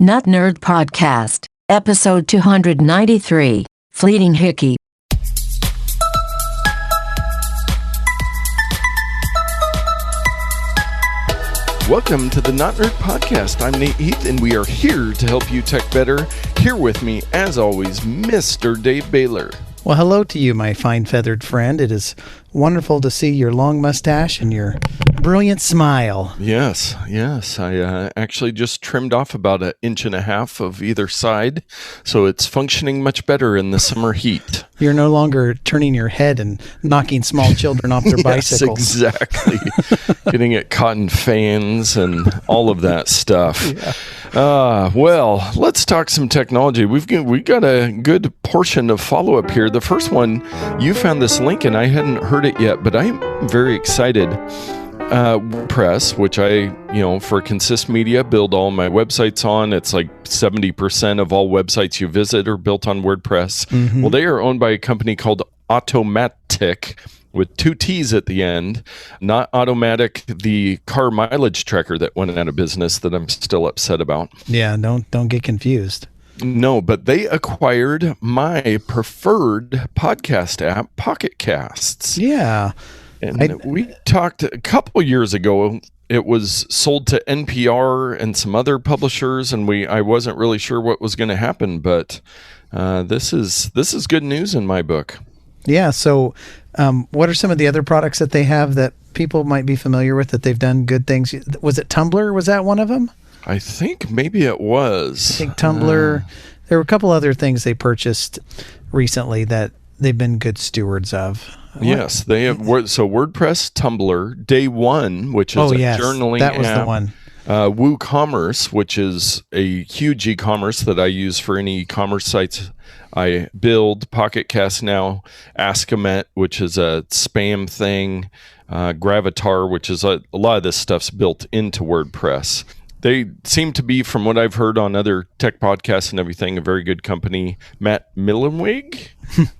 Nut Nerd Podcast, episode 293, Fleeting Hickey. Welcome to the Nut Nerd Podcast. I'm Nate Heath, and we are here to help you tech better. Here with me, as always, Mr. Dave Baylor. Well, hello to you, my fine feathered friend. It is wonderful to see your long mustache and your brilliant smile. Yes. I actually just trimmed off about 1.5 inches of either side, so it's functioning much better in the summer heat. You're no longer turning your head and knocking small children off their bicycles. Exactly. Getting at cotton fans and all of that stuff. Yeah. Well, let's talk some technology. We've got a good portion of follow-up here. The first one, you found this link, and I hadn't heard it yet, but I'm very excited. WordPress, which I, for Consist Media, build all my websites on. It's like 70% of all websites you visit are built on WordPress. Mm-hmm. Well, they are owned by a company called Automatic, with 2 T's at the end. Not Automatic, the car mileage tracker that went out of business that I'm still upset about. Yeah, don't get confused. No, but they acquired my preferred podcast app, Pocketcasts. Yeah. And we talked a couple years ago. It was sold to NPR and some other publishers, and I wasn't really sure what was going to happen, but this is good news in my book. Yeah. So, what are some of the other products that they have that people might be familiar with that they've done good things? Was it Tumblr? Was that one of them? I think maybe it was. I think Tumblr. There were a couple other things they purchased recently that they've been good stewards of. Yes, they have. So WordPress, Tumblr, Day One, which is journaling that was app. The one. WooCommerce, which is a huge e-commerce that I use for any e-commerce sites I build. Pocketcast now, Askamet, which is a spam thing, Gravatar, which is a lot of this stuff's built into WordPress. They seem to be, from what I've heard on other tech podcasts and everything, a very good company. Matt Millenweg,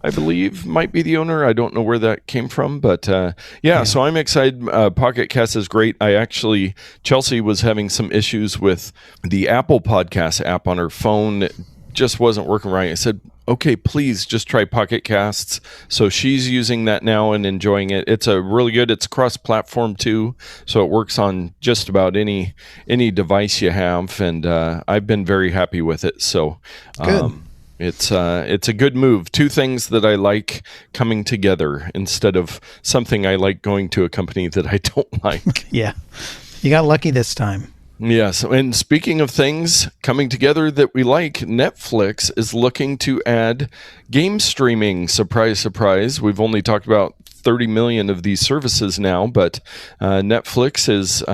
I believe, might be the owner. I don't know where that came from, but so I'm excited. Pocketcast is great. Chelsea was having some issues with the Apple Podcast app on her phone. It just wasn't working right. I said, okay, please just try Pocketcasts. So she's using that now and enjoying it. It's it's cross-platform too, so it works on just about any device you have, and I've been very happy with it. So good. It's a good move. 2 things that I like coming together instead of something I like going to a company that I don't like. Yeah, you got lucky this time. Yes, and speaking of things coming together that we like, Netflix is looking to add game streaming. Surprise, surprise. We've only talked about 30 million of these services now, but Netflix is,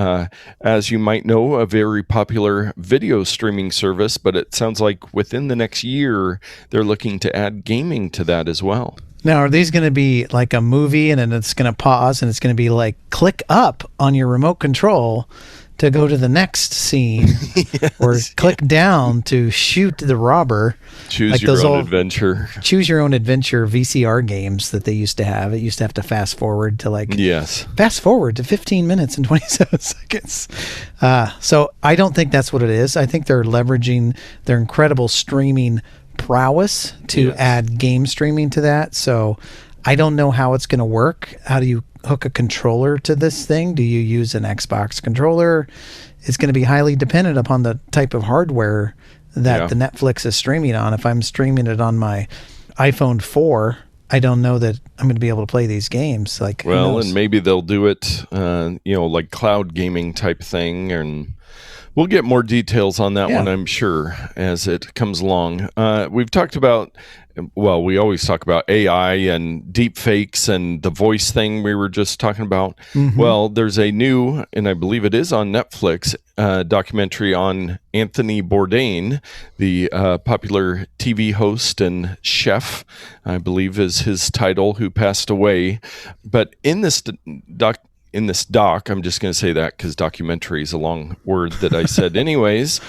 as you might know, a very popular video streaming service, but it sounds like within the next year, they're looking to add gaming to that as well. Now, are these going to be like a movie and then it's going to pause and it's going to be like click up on your remote control to go to the next scene, or click down to shoot the robber? Choose your own adventure. Choose your own adventure VCR games that they used to have. It used to have to fast forward to fast forward to 15 minutes and 27 seconds. So I don't think that's what it is. I think they're leveraging their incredible streaming prowess to add game streaming to that. So I don't know how it's going to work. How do you hook a controller to this thing? Do you use an Xbox controller? It's going to be highly dependent upon the type of hardware that the Netflix is streaming on. If I'm streaming it on my iPhone 4, I don't know that I'm going to be able to play these games. And maybe they'll do it, like cloud gaming type thing, and we'll get more details on that one, I'm sure, as it comes along. We've talked about, we always talk about AI and deep fakes and the voice thing we were just talking about. Mm-hmm. Well, there's a new, and I believe it is on Netflix, documentary on Anthony Bourdain, the popular TV host and chef, I believe is his title, who passed away. But in this doc, I'm just going to say that because documentary is a long word that I said anyways.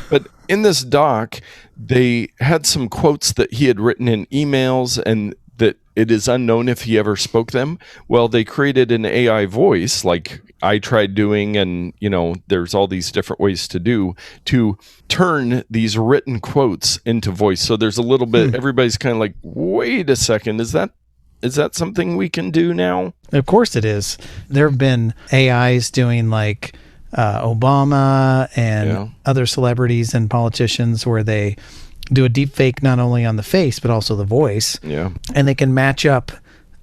But in this doc, they had some quotes that he had written in emails and that it is unknown if he ever spoke them. Well, they created an AI voice like I tried doing, and there's all these different ways to turn these written quotes into voice. So there's a little bit, everybody's kind of like, wait a second, is that something we can do now? Of course it is. There have been AIs doing like Obama and other celebrities and politicians where they do a deep fake not only on the face but also the voice. Yeah. And they can match up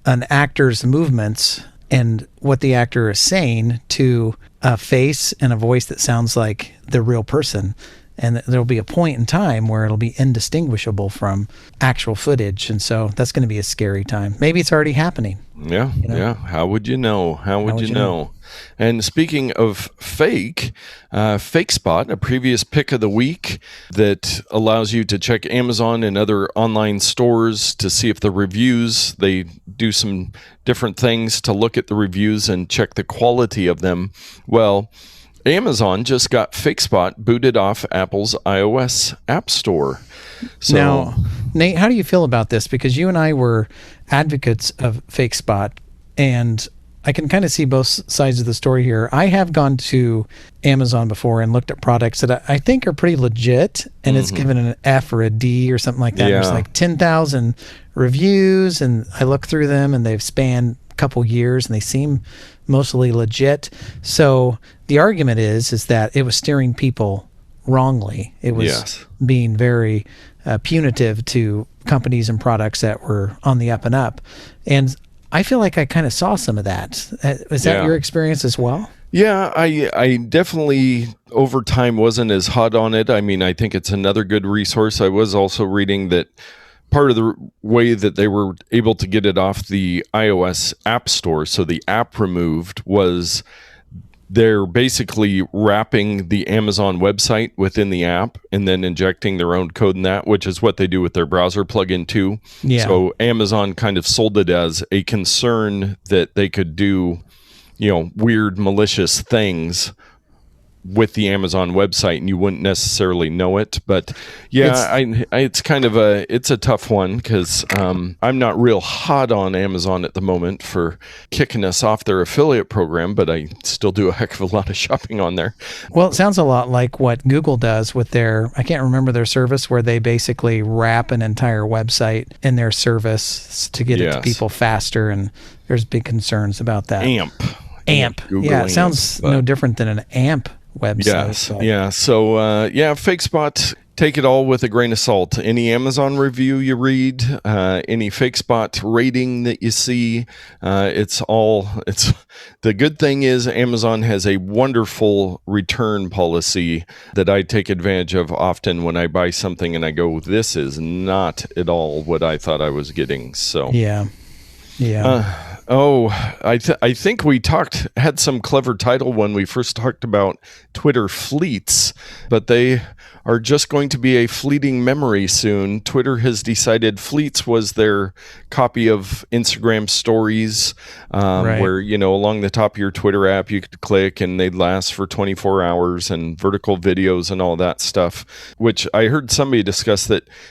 an actor's movements and what the actor is saying to a face and a voice that sounds like the real person. And there'll be a point in time where it'll be indistinguishable from actual footage. And so that's going to be a scary time. Maybe it's already happening. Yeah, yeah. How would you know? How would you know? And speaking of fake, FakeSpot, a previous pick of the week that allows you to check Amazon and other online stores to see if the reviews, they do some different things to look at the reviews and check the quality of them. Well, Amazon just got FakeSpot booted off Apple's iOS App Store. So, now, Nate, how do you feel about this? Because you and I were advocates of FakeSpot, and I can kind of see both sides of the story here. I have gone to Amazon before and looked at products that I think are pretty legit, and it's given an F or a D or something like that. There's like 10,000 reviews, and I look through them, and they've spanned a couple years, and they seem mostly legit. So the argument is that it was steering people wrongly. It was being very punitive to companies and products that were on the up and up. And I feel like I kind of saw some of that. Was that your experience as well? Yeah, I definitely over time wasn't as hot on it. I mean, I think it's another good resource. I was also reading that part of the way that they were able to get it off the iOS App Store, so the app removed, was they're basically wrapping the Amazon website within the app and then injecting their own code in that, which is what they do with their browser plugin too. Yeah. So Amazon kind of sold it as a concern that they could do, weird malicious things with the Amazon website, and you wouldn't necessarily know it. But it's kind of it's a tough one because I'm not real hot on Amazon at the moment for kicking us off their affiliate program, but I still do a heck of a lot of shopping on there. Well, it sounds a lot like what Google does with their, I can't remember their service, where they basically wrap an entire website in their service to get it to people faster, and there's big concerns about that. AMP. It sounds no different than an AMP website. Yes. Yeah. So, FakeSpot, take it all with a grain of salt. Any Amazon review you read, any FakeSpot rating that you see, it's the good thing is Amazon has a wonderful return policy that I take advantage of often when I buy something and I go, this is not at all what I thought I was getting. So, I think we had some clever title when we first talked about Twitter fleets, but they are just going to be a fleeting memory soon. Twitter has decided fleets was their copy of Instagram stories, where, along the top of your Twitter app, you could click and they'd last for 24 hours, and vertical videos and all that stuff, which I heard somebody discuss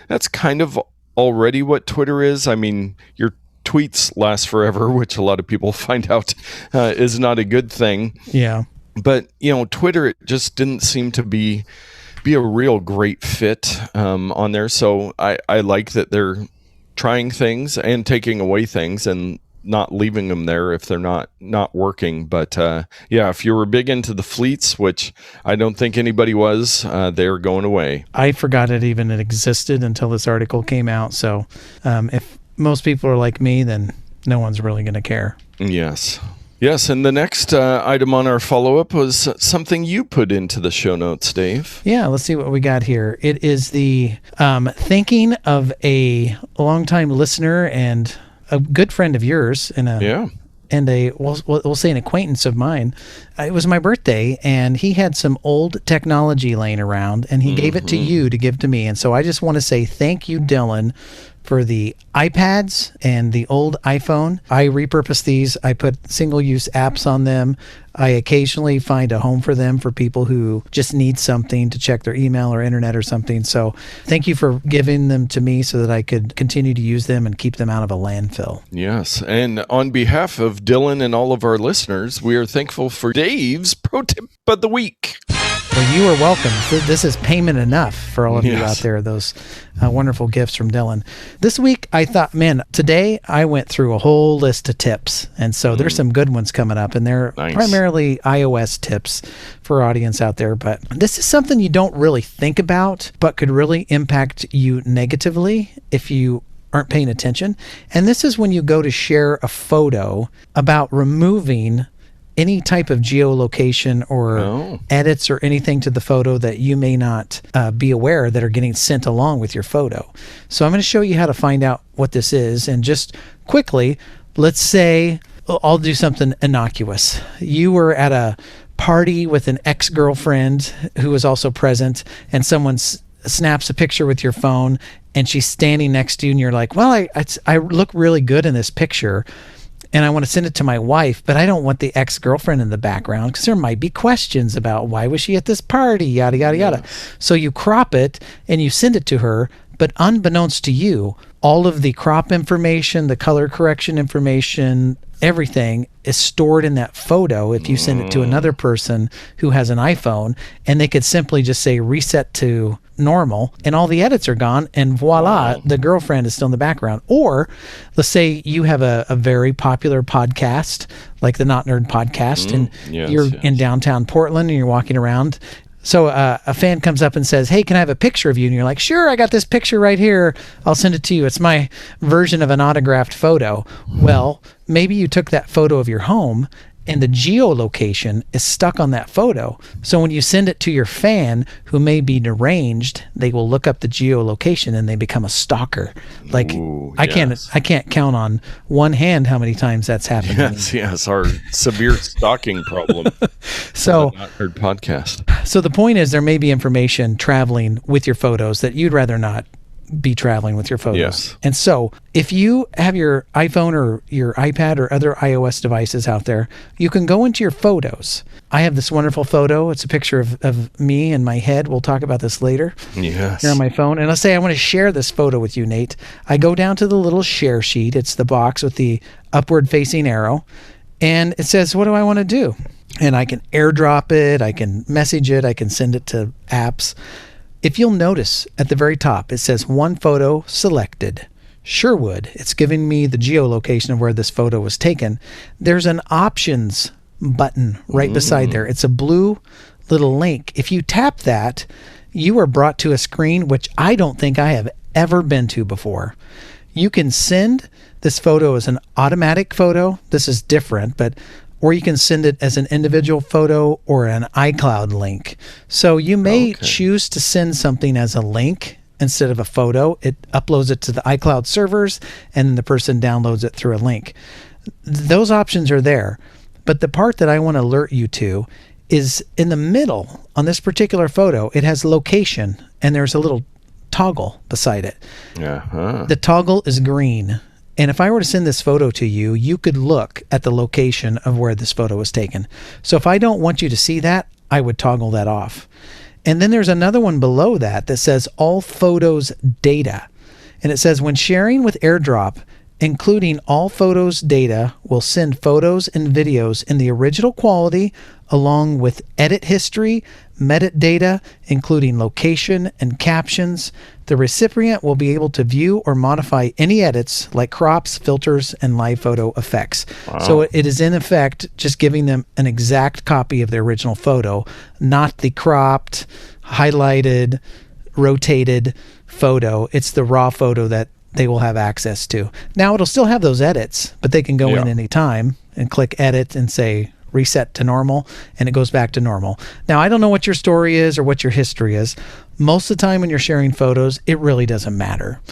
that's kind of already what Twitter is. I mean, your tweets last forever, which a lot of people find out is not a good thing. Yeah. But, Twitter, it just didn't seem to be a real great fit on there. So I like that they're trying things and taking away things and not leaving them there if they're not working. But if you were big into the fleets, which I don't think anybody was, they're going away. I forgot it even existed until this article came out. So if most people are like me, then no one's really going to care. Yes. And the next item on our follow-up was something you put into the show notes, Dave. Yeah, let's see what we got here. It is the thinking of a longtime listener and a good friend of yours, and we'll say an acquaintance of mine. It was my birthday, and he had some old technology laying around, and he gave it to you to give to me. And so I just want to say thank you, Dylan, for the iPads and the old iPhone. I repurpose these. I put single-use apps on them. I occasionally find a home for them for people who just need something to check their email or internet or something. So thank you for giving them to me so that I could continue to use them and keep them out of a landfill. Yes. And on behalf of Dylan and all of our listeners, we are thankful for Dave's Pro Tip of the Week. Well, you are welcome. This is payment enough for all of you out there, those wonderful gifts from Dylan. This week, I thought, man, today I went through a whole list of tips. And so there's some good ones coming up, and they're primarily iOS tips for our audience out there. But this is something you don't really think about, but could really impact you negatively if you aren't paying attention. And this is when you go to share a photo about removing any type of geolocation or edits or anything to the photo that you may not be aware that are getting sent along with your photo. So I'm going to show you how to find out what this is. And just quickly, let's say I'll do something innocuous. You were at a party with an ex-girlfriend who was also present, and someone snaps a picture with your phone, and she's standing next to you, and you're like, well, I look really good in this picture, and I want to send it to my wife, but I don't want the ex-girlfriend in the background because there might be questions about why was she at this party, yada, yada, yada. So you crop it and you send it to her, but unbeknownst to you, all of the crop information, the color correction information, everything is stored in that photo if you send it to another person who has an iPhone, and they could simply just say reset to normal and all the edits are gone, and voila, the girlfriend is still in the background. Or let's say you have a very popular podcast like the Not Nerd podcast, and you're in downtown Portland and you're walking around. So a fan comes up and says, hey, can I have a picture of you? And you're like, sure, I got this picture right here. I'll send it to you. It's my version of an autographed photo. Well, maybe you took that photo of your home and the geolocation is stuck on that photo. So when you send it to your fan who may be deranged, they will look up the geolocation and they become a stalker. Like I can't count on one hand how many times that's happened. Yes, our severe stalking problem. So Not Heard podcast. So the point is there may be information traveling with your photos that you'd rather not be traveling with your photos. Yes. And so if you have your iPhone or your iPad or other iOS devices out there, you can go into your photos. I have this wonderful photo. It's a picture of me and my head. We'll talk about this later. Yes. Here on my phone. And let's say I want to share this photo with you, Nate. I go down to the little share sheet. It's the box with the upward facing arrow. And it says, what do I want to do? And I can airdrop it. I can message it. I can send it to apps. If you'll notice at the very top, it says one photo selected. Sherwood. It's giving me the geolocation of where this photo was taken. There's an options button right beside there. It's a blue little link. If you tap that, you are brought to a screen which I don't think I have ever been to before. You can send this photo as an automatic photo. This is different, or you can send it as an individual photo or an iCloud link. So you may choose to send something as a link instead of a photo. It uploads it to the iCloud servers, and the person downloads it through a link. Those options are there. But the part that I want to alert you to is in the middle on this particular photo, it has location, and there's a little toggle beside it. The toggle is green. And if I were to send this photo to you, you could look at the location of where this photo was taken. So if I don't want you to see that, I would toggle that off. And then there's another one below that says all photos data. And it says when sharing with AirDrop, including all photos data will send photos and videos in the original quality along with edit history, metadata, including location and captions. The recipient will be able to view or modify any edits like crops, filters, and live photo effects. Wow. So it is in effect just giving them an exact copy of the original photo, not the cropped, highlighted, rotated photo. It's the raw photo that they will have access to. Now it'll still have those edits, but they can go in any time and click edit and say reset to normal, and it goes back to normal. Now I don't know what your story is or what your history is. Most of the time when you're sharing photos, it really doesn't matter.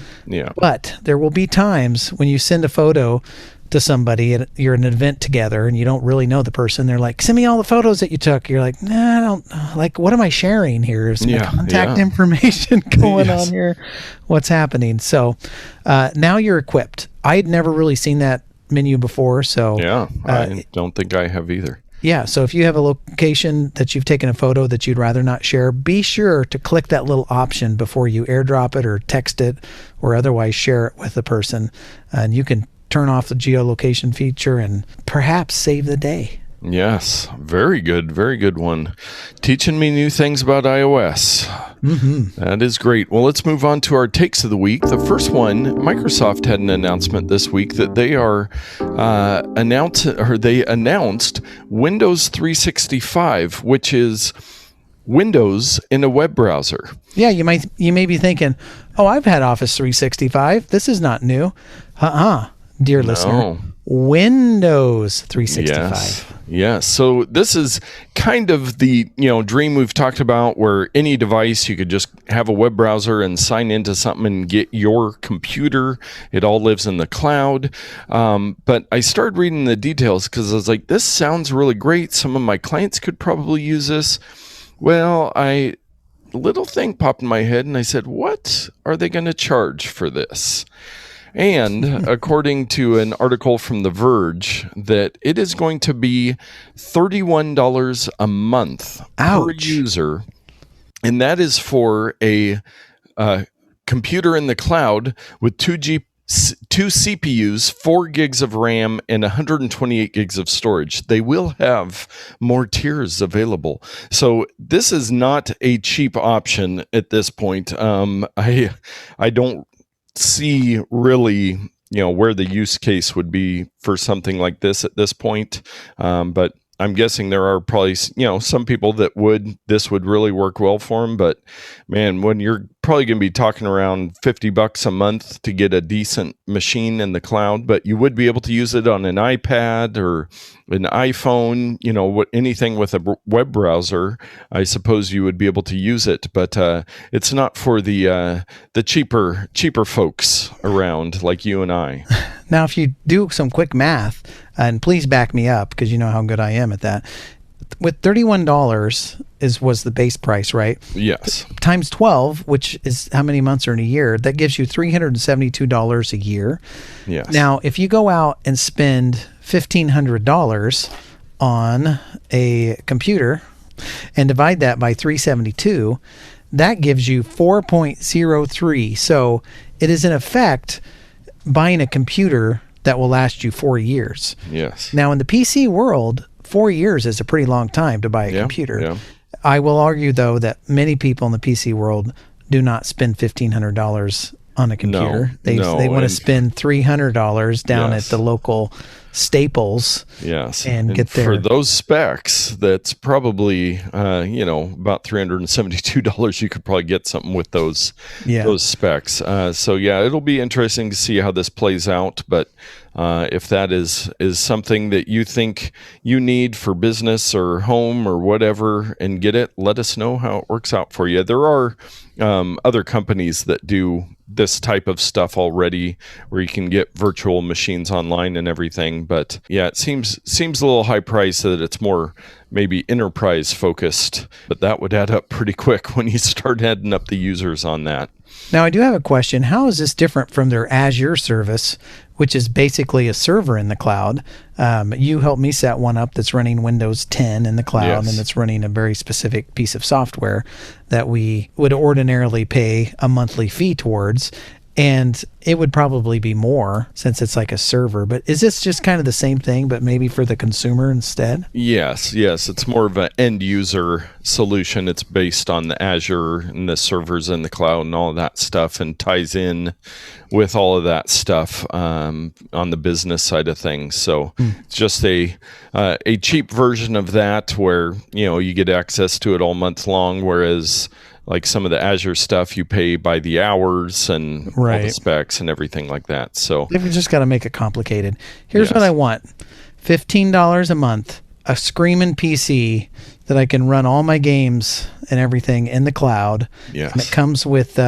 But there will be times when you send a photo to somebody at you're at an event together and you don't really know the person. They're like, send me all the photos that you took. You're like, nah, I don't, like, what am I sharing here? Is my contact information going on here? What's happening? So now you're equipped. I had never really seen that menu before. So I don't think I have either. Yeah, so if you have a location that you've taken a photo that you'd rather not share, be sure to click that little option before you airdrop it or text it or otherwise share it with the person. And you can turn off the geolocation feature and perhaps save the day. Yes, very good one. Teaching me new things about iOS. Mm-hmm. That is great. Well, let's move on to our takes of the week. The first one, Microsoft had an announcement this week that they are announced Windows 365, which is Windows in a web browser. Yeah, you may be thinking, oh, I've had Office 365. This is not new. Dear listener. Windows 365. Yes. So this is kind of the dream we've talked about, where any device you could just have a web browser and sign into something and get your computer. It all lives in the cloud. But I started reading the details because I was like, this sounds really great. Some of my clients could probably use this. Well, a little thing popped in my head and I said, what are they going to charge for this? And according to an article from The Verge, that it is going to be $31 a month per user. And that is for a computer in the cloud with two CPUs, 4 gigs of RAM, and 128 gigs of storage. They will have more tiers available. So this is not a cheap option at this point. I don't see really where the use case would be for something like this at this point, but I'm guessing there are probably some people that this would really work well for them. But man, when you're probably going to be talking around $50 a month to get a decent machine in the cloud, but you would be able to use it on an iPad or an iPhone, anything with a web browser. I suppose you would be able to use it, but it's not for the cheaper folks around like you and I. Now, if you do some quick math, and please back me up because you know how good I am at that. With $31 was the base price, right? Yes. Times 12, which is how many months are in a year, that gives you $372 a year. Yes. Now, if you go out and spend $1,500 on a computer and divide that by 372, that gives you 4.03. So it is in effect buying a computer that will last you 4 years. Yes. Now, in the PC world, 4 years is a pretty long time to buy a computer. Yeah. I will argue, though, that many people in the PC world do not spend $1,500 on a computer. They want to spend $300 down at the local Staples. Yes. And get there. For those specs, that's probably, about $372. You could probably get something with those specs. So it'll be interesting to see how this plays out. But if that is something that you think you need for business or home or whatever and get it, let us know how it works out for you. There are other companies that do this type of stuff already where you can get virtual machines online and everything. But yeah, it seems a little high price that it's more maybe enterprise focused, but that would add up pretty quick when you start adding up the users on that. Now, I do have a question. How is this different from their Azure service, which is basically a server in the cloud? You helped me set one up that's running Windows 10 in the cloud, and it's running a very specific piece of software that we would ordinarily pay a monthly fee towards. And it would probably be more since it's like a server. But is this just kind of the same thing, but maybe for the consumer instead? Yes. It's more of an end user solution. It's based on the Azure and the servers in the cloud and all of that stuff, and ties in with all of that stuff on the business side of things. So it's just a cheap version of that where you get access to it all month long, whereas like some of the Azure stuff, you pay by the hours and all the specs and everything like that. So they've just got to make it complicated. Here's what I want. $15 a month, a screaming PC that I can run all my games and everything in the cloud. Yes. And it comes with,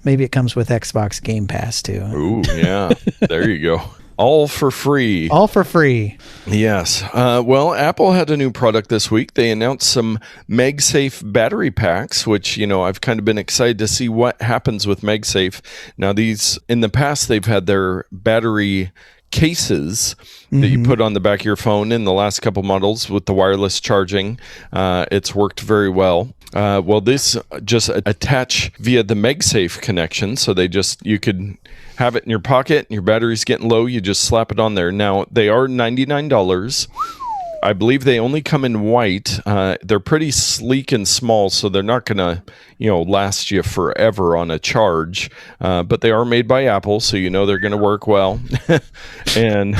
maybe it comes with Xbox Game Pass too. Ooh, yeah. There you go. All for free. All for free. Yes. Well, Apple had a new product this week. They announced some MagSafe battery packs, which, I've kind of been excited to see what happens with MagSafe. Now, these, in the past, they've had their battery cases that you put on the back of your phone. In the last couple models with the wireless charging, it's worked very well. This just attach via the MagSafe connection, so you could have it in your pocket and your battery's getting low, you just slap it on there. Now, they are $99. I believe they only come in white. They're pretty sleek and small, so they're not going to, last you forever on a charge. But they are made by Apple, so they're going to work well. And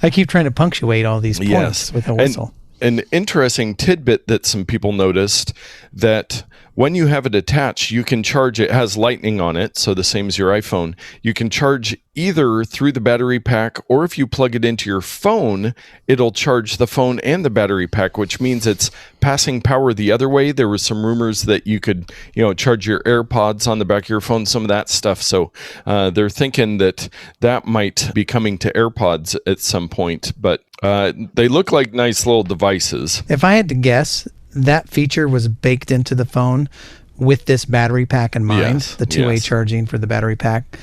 I keep trying to punctuate all these points with a whistle. An interesting tidbit that some people noticed, that when you have it attached, you can charge it. It has lightning on it, so the same as your iPhone. You can charge either through the battery pack, or if you plug it into your phone, it'll charge the phone and the battery pack, which means it's passing power the other way. There was some rumors that you could, charge your AirPods on the back of your phone, some of that stuff. So they're thinking that might be coming to AirPods at some point, but they look like nice little devices. If I had to guess, that feature was baked into the phone with this battery pack in mind, the two-way charging for the battery pack.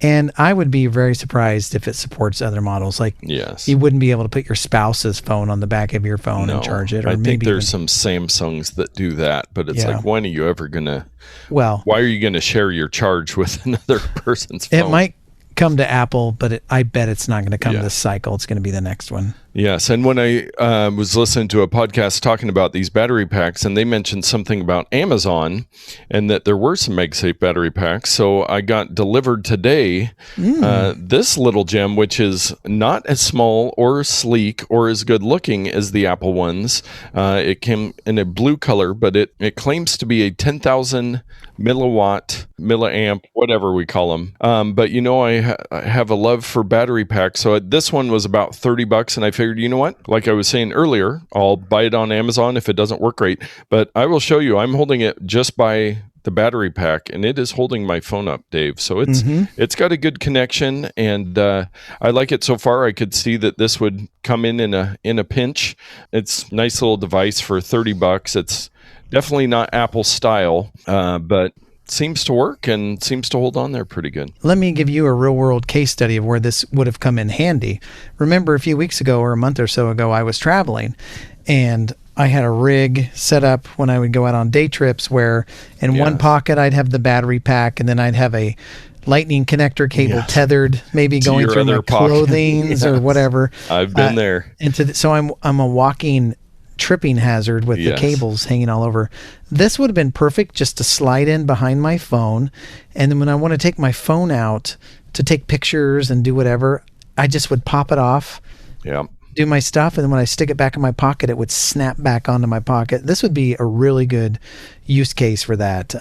And I would be very surprised if it supports other models. Like, you wouldn't be able to put your spouse's phone on the back of your phone and charge it. Or I think there's some Samsungs that do that, but it's like, when are you ever going to... Well... Why are you going to share your charge with another person's phone? It might come to Apple, but I bet it's not going to come this cycle. It's going to be the next one. Yes, and when I was listening to a podcast talking about these battery packs, and they mentioned something about Amazon, and that there were some MagSafe battery packs, so I got delivered today this little gem, which is not as small or sleek or as good looking as the Apple ones. It came in a blue color, but it claims to be a 10,000 milliamp, whatever we call them. But I have a love for battery packs, so this one was about $30, and I figured, you know what? Like I was saying earlier, I'll buy it on Amazon if it doesn't work great. But I will show you. I'm holding it just by the battery pack, and it is holding my phone up, Dave. So it's got a good connection, and I like it so far. I could see that this would come in a pinch. It's a nice little device for $30. It's definitely not Apple style, but seems to work and seems to hold on there pretty good. Let me give you a real world case study of where this would have come in handy. Remember a few weeks ago or a month or so ago, I was traveling, and I had a rig set up when I would go out on day trips where in one pocket I'd have the battery pack, and then I'd have a lightning connector cable tethered, maybe going through my clothing or whatever. I've been there. So I'm a walking tripping hazard with the cables hanging all over. This would have been perfect just to slide in behind my phone, and then when I want to take my phone out to take pictures and do whatever, I just would pop it off, do my stuff, and then when I stick it back in my pocket, it would snap back onto my pocket. This would be a really good use case for that,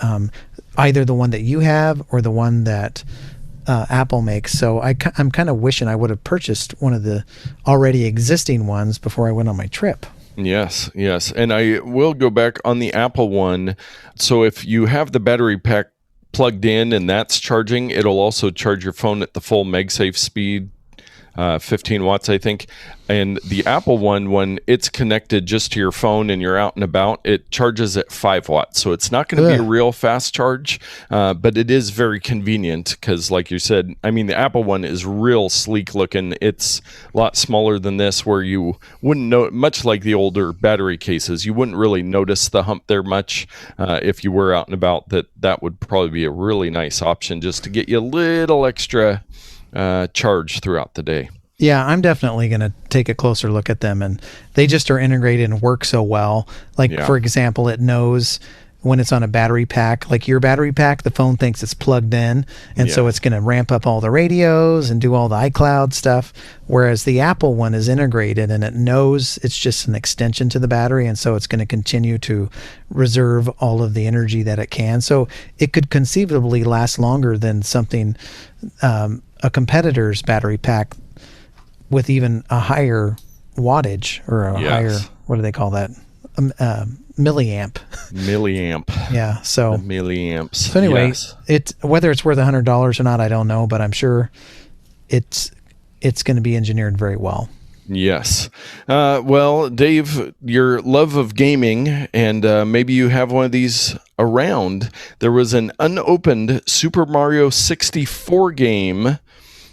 either the one that you have or the one that Apple makes. So I'm kind of wishing I would have purchased one of the already existing ones before I went on my trip. Yes. And I will go back on the Apple one. So if you have the battery pack plugged in and that's charging, it'll also charge your phone at the full MagSafe speed, 15 watts, I think. And the Apple one, when it's connected just to your phone and you're out and about, it charges at 5 watts. So it's not going to be a real fast charge, but it is very convenient because, like you said, the Apple one is real sleek looking. It's a lot smaller than this, where you wouldn't know, much like the older battery cases, you wouldn't really notice the hump there much. If you were out and about, that would probably be a really nice option just to get you a little extra charge throughout the day. Yeah, I'm definitely going to take a closer look at them, and they just are integrated and work so well. Like, for example, it knows when it's on a battery pack, like your battery pack, the phone thinks it's plugged in, and so it's going to ramp up all the radios and do all the iCloud stuff, whereas the Apple one is integrated, and it knows it's just an extension to the battery, and so it's going to continue to reserve all of the energy that it can. So it could conceivably last longer than something, a competitor's battery pack with even a higher wattage or a higher, what do they call that? Milliamp. Yeah. So the milliamps. So anyway, whether it's worth $100 or not, I don't know, but I'm sure it's it's going to be engineered very well. Yes. Well, Dave, your love of gaming, and maybe you have one of these around. There was an unopened Super Mario 64 game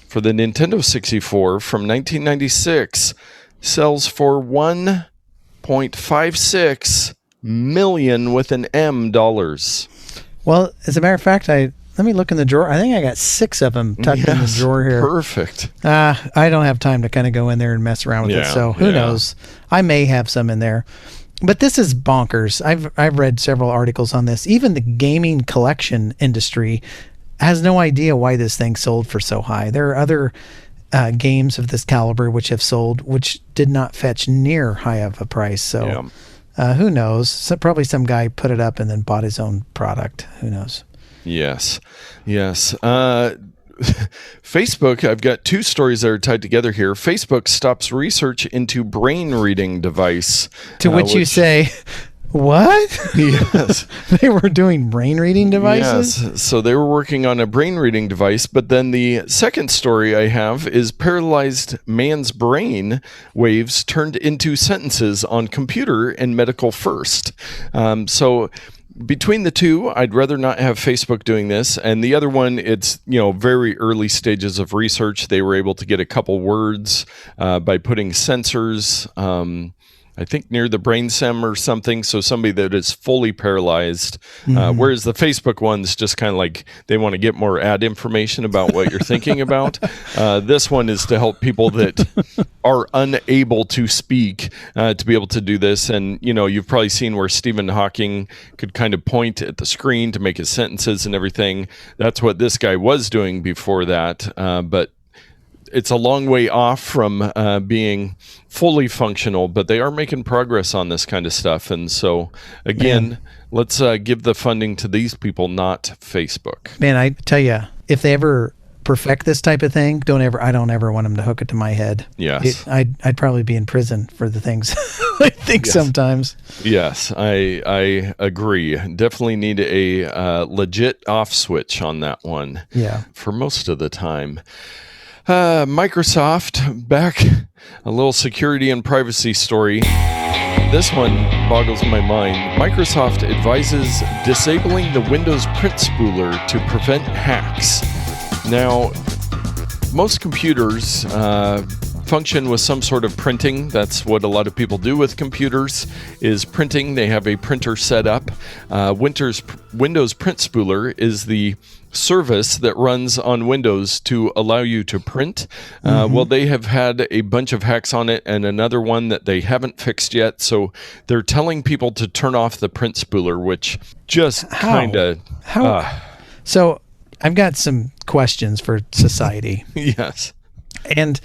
for the Nintendo 64 from 1996. Sells for $1.56 million with an M dollars. Well, as a matter of fact, let me look in the drawer. I think I got 6 of them tucked in the drawer here. Perfect. I don't have time to kind of go in there and mess around with it, so who knows? I may have some in there. But this is bonkers. I've read several articles on this. Even the gaming collection industry has no idea why this thing sold for so high. There are other games of this caliber which have sold, which did not fetch near high of a price. So who knows? Probably some guy put it up and then bought his own product. Who knows? Yes. Facebook, I've got 2 stories that are tied together here. Facebook stops research into brain reading device. To which you say, what? Yes. They were doing brain reading devices? Yes. So they were working on a brain reading device. But then the second story I have is paralyzed man's brain waves turned into sentences on computer and medical first. So between the two, I'd rather not have Facebook doing this. And the other one, it's, very early stages of research. They were able to get a couple words by putting sensors, I think near the brainstem or something. So somebody that is fully paralyzed. Whereas the Facebook one's just kind of like they want to get more ad information about what you're thinking about. This one is to help people that are unable to speak to be able to do this. And, you've probably seen where Stephen Hawking could kind of point at the screen to make his sentences and everything. That's what this guy was doing before that. But it's a long way off from being fully functional, but they are making progress on this kind of stuff. And so, again, let's give the funding to these people, not Facebook. Man, I tell you, if they ever perfect this type of thing, I don't ever want them to hook it to my head. Yes. I'd probably be in prison for the things I think sometimes. Yes, I agree. Definitely need a legit off switch on that one. Yeah. For most of the time. Microsoft, back, a little security and privacy story. This one boggles my mind. Microsoft advises disabling the Windows print spooler to prevent hacks. Now, most computers function with some sort of printing. That's what a lot of people do with computers, is printing. They have a printer set up. Windows Print Spooler is the service that runs on Windows to allow you to print. Well, they have had a bunch of hacks on it and another one that they haven't fixed yet. So they're telling people to turn off the print spooler, which just kind of... So I've got some questions for society. Yes. And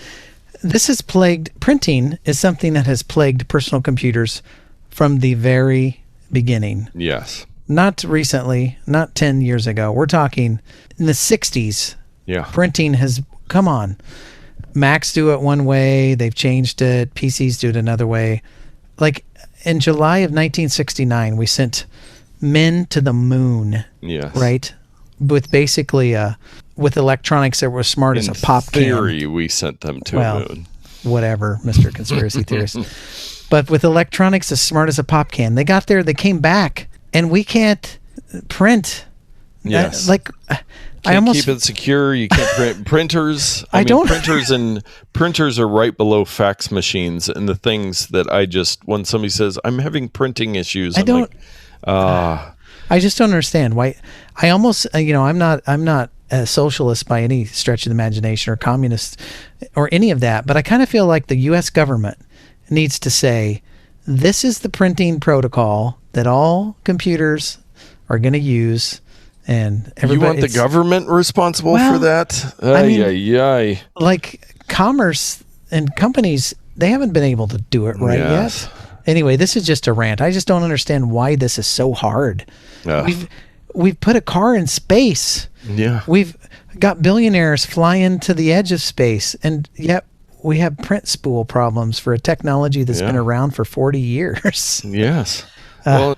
this has printing is something that has plagued personal computers from the very beginning. Yes. Not recently, not 10 years ago. We're talking in the 60s. Yeah. Printing has, come on. Macs do it one way. They've changed it. PCs do it another way. Like in July of 1969, we sent men to the moon. Yes. Right? With basically with electronics that were smart as a pop can. In theory, we sent them to a moon. Whatever, Mr. Conspiracy Theorist. But with electronics as smart as a pop can, they got there, they came back, and we can't print. Yes. I almost keep it secure. You can't print printers. Printers are right below fax machines, and the things that when somebody says I'm having printing issues, I just don't understand why. I almost, I'm not a socialist by any stretch of the imagination or communist or any of that, but I kind of feel like the U.S. government needs to say, this is the printing protocol that all computers are going to use. And everybody, you want the government responsible for that? Like commerce and companies, they haven't been able to do it right yet. Anyway, this is just a rant. I just don't understand why this is so hard. We've put a car in space. Yeah. We've got billionaires flying to the edge of space, and yet we have print spool problems for a technology that's been around for 40 years. Yes. Well,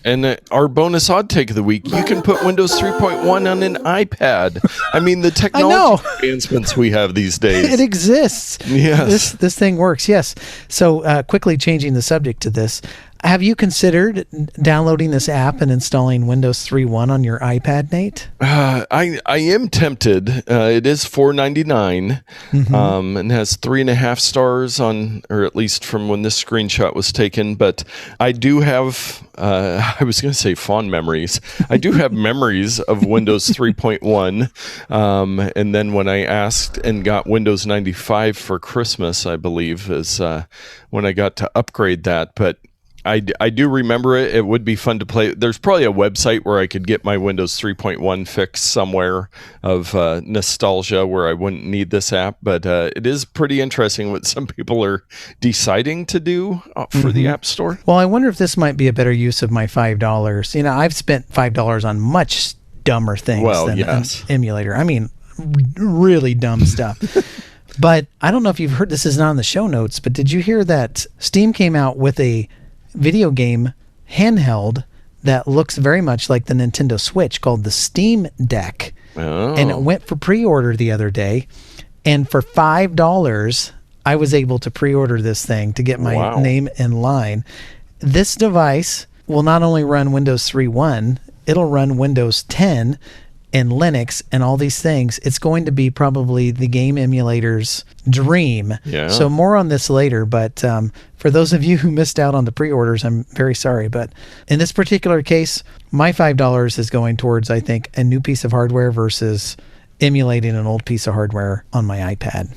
And our bonus odd take of the week, you can put Windows 3.1 on an iPad. I mean, the technology advancements we have these days. It exists. Yes. This thing works, yes. So quickly changing the subject to this, have you considered downloading this app and installing Windows 3.1 on your iPad, Nate? I am tempted. It is $4.99 and has 3.5 stars on, or at least from when this screenshot was taken. But I do have, I was going to say fond memories. I do have memories of Windows 3.1. And then when I asked and got Windows 95 for Christmas, I believe, is when I got to upgrade that. But I do remember it. It would be fun to play. There's probably a website where I could get my Windows 3.1 fix somewhere of nostalgia where I wouldn't need this app. But it is pretty interesting what some people are deciding to do for the App Store. Well, I wonder if this might be a better use of my $5. You know, I've spent $5 on much dumber things than an emulator. I mean, really dumb stuff. But I don't know if you've heard, this is not on the show notes, but did you hear that Steam came out with a video game handheld that looks very much like the Nintendo Switch called the Steam Deck. And it went for pre-order the other day. And for $5, I was able to pre-order this thing to get my name in line. This device will not only run Windows 3.1, it'll run Windows 10 and Linux and all these things. It's going to be probably the game emulator's dream. Yeah. So more on this later, but for those of you who missed out on the pre-orders, I'm very sorry. But in this particular case, my $5 is going towards, I think, a new piece of hardware versus emulating an old piece of hardware on my iPad.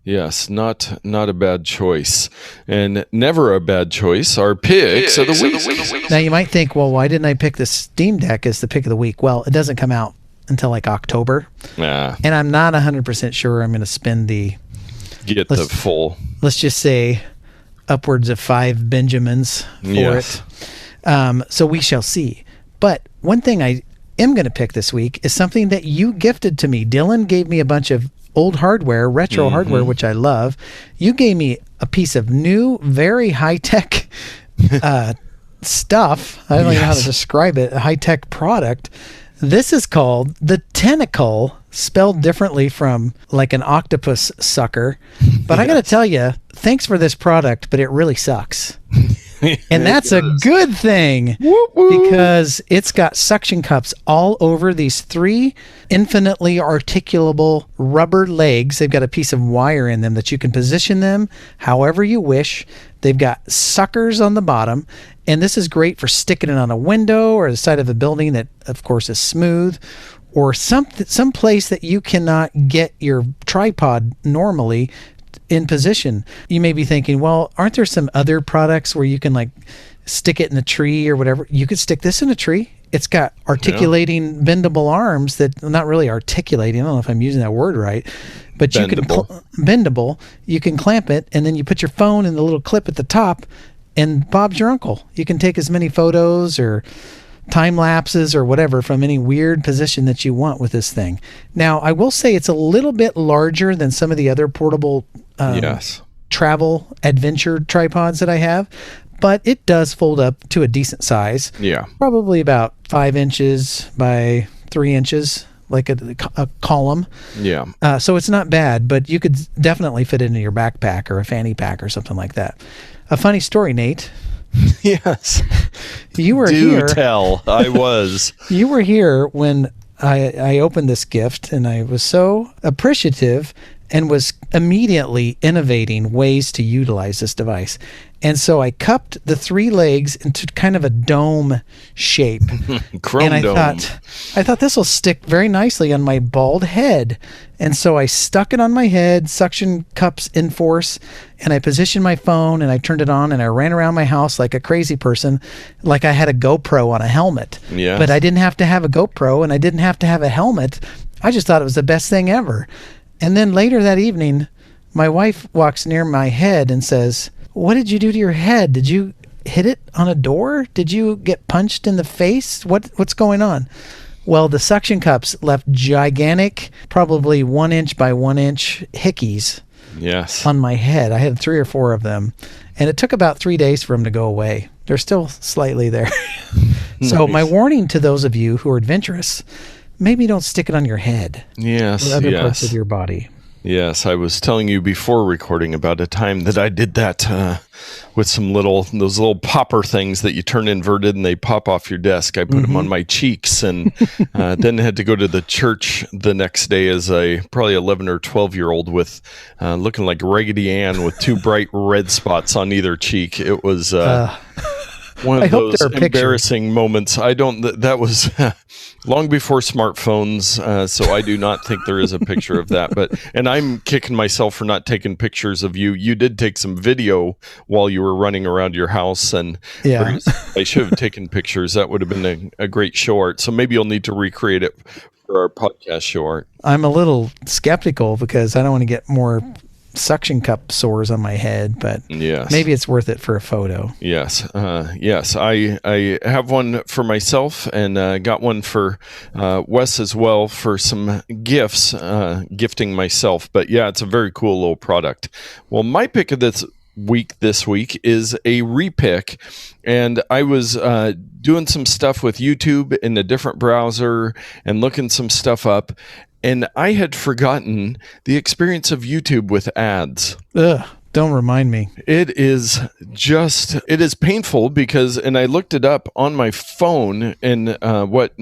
Yes, not a bad choice. And never a bad choice, our picks of the week. Now you might think, well, why didn't I pick the Steam Deck as the pick of the week? Well, it doesn't come out until like October. And I'm not 100% sure I'm going to spend the full, let's just say, upwards of 5 Benjamins for it. So we shall see. But one thing I am going to pick this week is something that you gifted to me. Dylan gave me a bunch of old hardware, retro hardware, which I love. You gave me a piece of new, very high-tech stuff. I don't even know how to describe it. A high-tech product. This is called the Tentacle, spelled differently from like an octopus sucker. But I got to tell you, thanks for this product, but it really sucks. And that's a good thing because it's got suction cups all over these 3 infinitely articulable rubber legs. They've got a piece of wire in them that you can position them however you wish. They've got suckers on the bottom, and this is great for sticking it on a window or the side of a building that, of course, is smooth, or some place that you cannot get your tripod normally in position. You may be thinking, well, aren't there some other products where you can like stick it in a tree or whatever? You could stick this in a tree. It's got articulating bendable arms that, not really articulating, I don't know if I'm using that word right, but you can bendable. You can clamp it, and then you put your phone in the little clip at the top, and Bob's your uncle. You can take as many photos or time lapses or whatever from any weird position that you want with this thing. Now, I will say it's a little bit larger than some of the other portable travel adventure tripods that I have, but it does fold up to a decent size. Yeah. Probably about 5 inches by 3 inches, like a column. Yeah. So it's not bad, but you could definitely fit it into your backpack or a fanny pack or something like that. A funny story, Nate. Yes. You were here. Do tell. I was. You were here when I opened this gift, and I was so appreciative and was immediately innovating ways to utilize this device. And so I cupped the 3 legs into kind of a dome shape. Chrome and dome. I thought this will stick very nicely on my bald head. And so I stuck it on my head, suction cups in force, and I positioned my phone and I turned it on and I ran around my house like a crazy person, like I had a GoPro on a helmet. Yeah. But I didn't have to have a GoPro and I didn't have to have a helmet. I just thought it was the best thing ever. And then later that evening, my wife walks near my head and says, "What did you do to your head? Did you hit it on a door? Did you get punched in the face? What's going on?" Well, the suction cups left gigantic, probably 1 inch by 1 inch hickeys on my head. I had 3 or 4 of them, and it took about 3 days for them to go away. They're still slightly there. So Nice. my warning to those of you who are adventurous, maybe don't stick it on your head. Yes, or other parts of your body. Yes, I was telling you before recording about a time that I did that with those little popper things that you turn inverted and they pop off your desk. I put them on my cheeks and then had to go to the church the next day as a probably 11 or 12-year-old with looking like Raggedy Ann with two bright red spots on either cheek. It was one of those embarrassing moments. That was long before smartphones, so I do not think there is a picture of that. And I'm kicking myself for not taking pictures of you. You did take some video while you were running around your house, and I should have taken pictures. That would have been a great show art. So maybe you'll need to recreate it for our podcast show art. I'm a little skeptical because I don't want to get more suction cup sores on my head, but maybe it's worth it for a photo. Yes. I have one for myself and got one for Wes as well for some gifts, gifting myself. But yeah, it's a very cool little product. Well, my pick of this week is a repick, and I was doing some stuff with YouTube in a different browser and looking some stuff up. And I had forgotten the experience of YouTube with ads. Ugh, don't remind me. It is painful because, and I looked it up on my phone, and what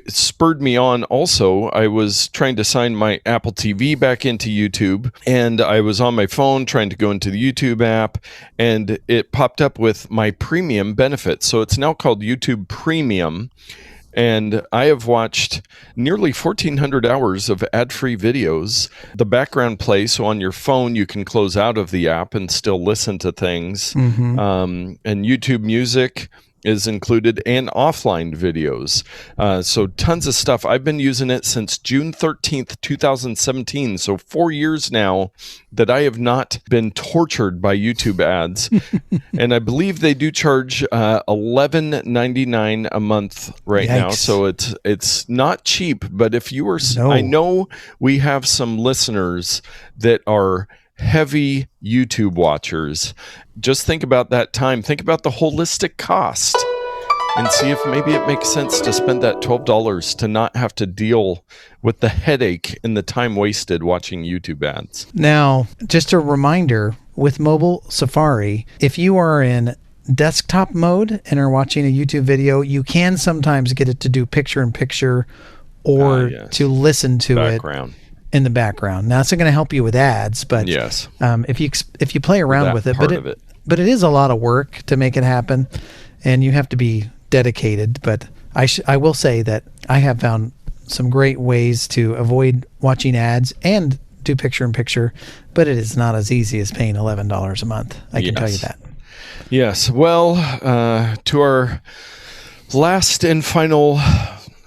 spurred me on also, I was trying to sign my Apple TV back into YouTube, and I was on my phone trying to go into the YouTube app, and it popped up with my premium benefits. So it's now called YouTube Premium. And I have watched nearly 1,400 hours of ad-free videos. The background play, so on your phone, you can close out of the app and still listen to things. And YouTube Music is included, and offline videos. So tons of stuff. I've been using it since June 13th, 2017. So 4 years now that I have not been tortured by YouTube ads. And I believe they do charge $11.99 a month right now. So it's not cheap. But if you are, I know we have some listeners that are heavy YouTube watchers. Just think about that time. Think about the holistic cost and see if maybe it makes sense to spend that $12 to not have to deal with the headache and the time wasted watching YouTube ads. Now, just a reminder, with mobile Safari, if you are in desktop mode and are watching a YouTube video, you can sometimes get it to do picture-in-picture or to listen to it in the background. Now, it's not going to help you with ads, but if you play around with it, but it is a lot of work to make it happen, and you have to be dedicated. But I will say that I have found some great ways to avoid watching ads and do picture-in-picture, but it is not as easy as paying $11 a month. I can tell you that. Yes. Well, to our last and final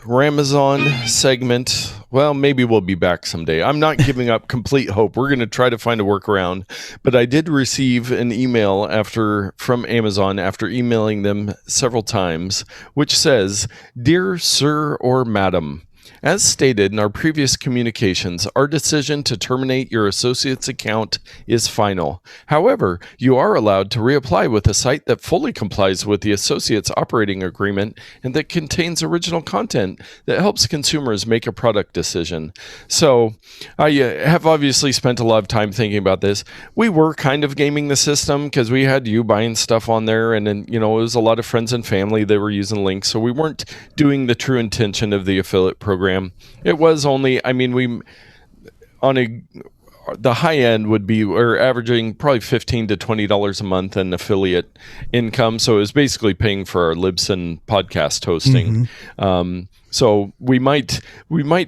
Ramzan segment. Well, maybe we'll be back someday. I'm not giving up complete hope. We're going to try to find a workaround. But I did receive an email from Amazon after emailing them several times, which says, "Dear Sir or Madam, as stated in our previous communications, our decision to terminate your associate's account is final. However, you are allowed to reapply with a site that fully complies with the associate's operating agreement and that contains original content that helps consumers make a product decision." So I have obviously spent a lot of time thinking about this. We were kind of gaming the system because we had you buying stuff on there, and then, it was a lot of friends and family that were using links. So we weren't doing the true intention of the affiliate program. It was only, the high end would be, we're averaging probably $15 to $20 a month in affiliate income. So it was basically paying for our Libsyn podcast hosting. So we might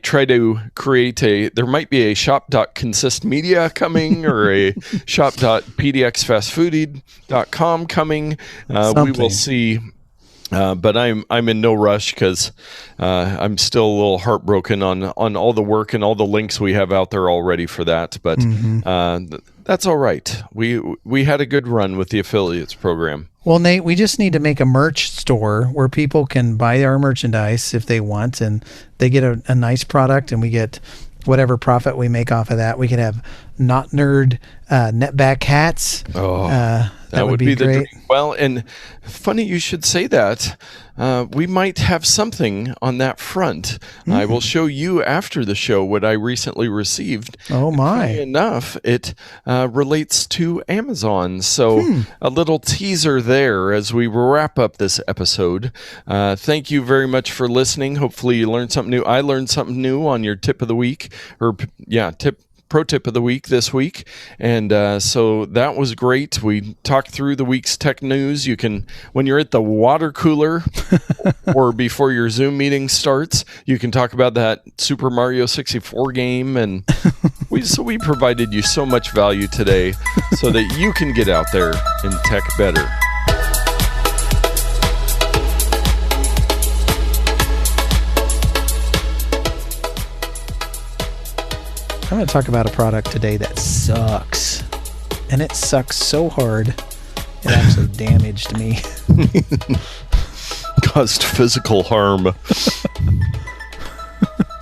try to create there might be a shop.consist media coming or a shop.pdxfastfoodie.com coming. We will see. But I'm in no rush because I'm still a little heartbroken on all the work and all the links we have out there already for that. But that's all right. We had a good run with the affiliates program. Well, Nate, we just need to make a merch store where people can buy our merchandise if they want, and they get a nice product, and we get whatever profit we make off of that. We could have Not Nerd netback hats. That would be the great. dream. Well, and funny you should say that. We might have something on that front. I will show you after the show what I recently received. Oh, my. Funny enough, it relates to Amazon. So a little teaser there as we wrap up this episode. Thank you very much for listening. Hopefully you learned something new. I learned something new on your tip of the week, pro tip of the week this week. And so that was great. We talked through the week's tech news. You can, when you're at the water cooler or before your Zoom meeting starts, you can talk about that Super Mario 64 game. And we provided you so much value today so that you can get out there and tech better. I'm going to talk about a product today that sucks. And it sucks so hard, it actually damaged me. Caused physical harm.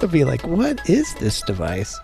I'll be like, what is this device?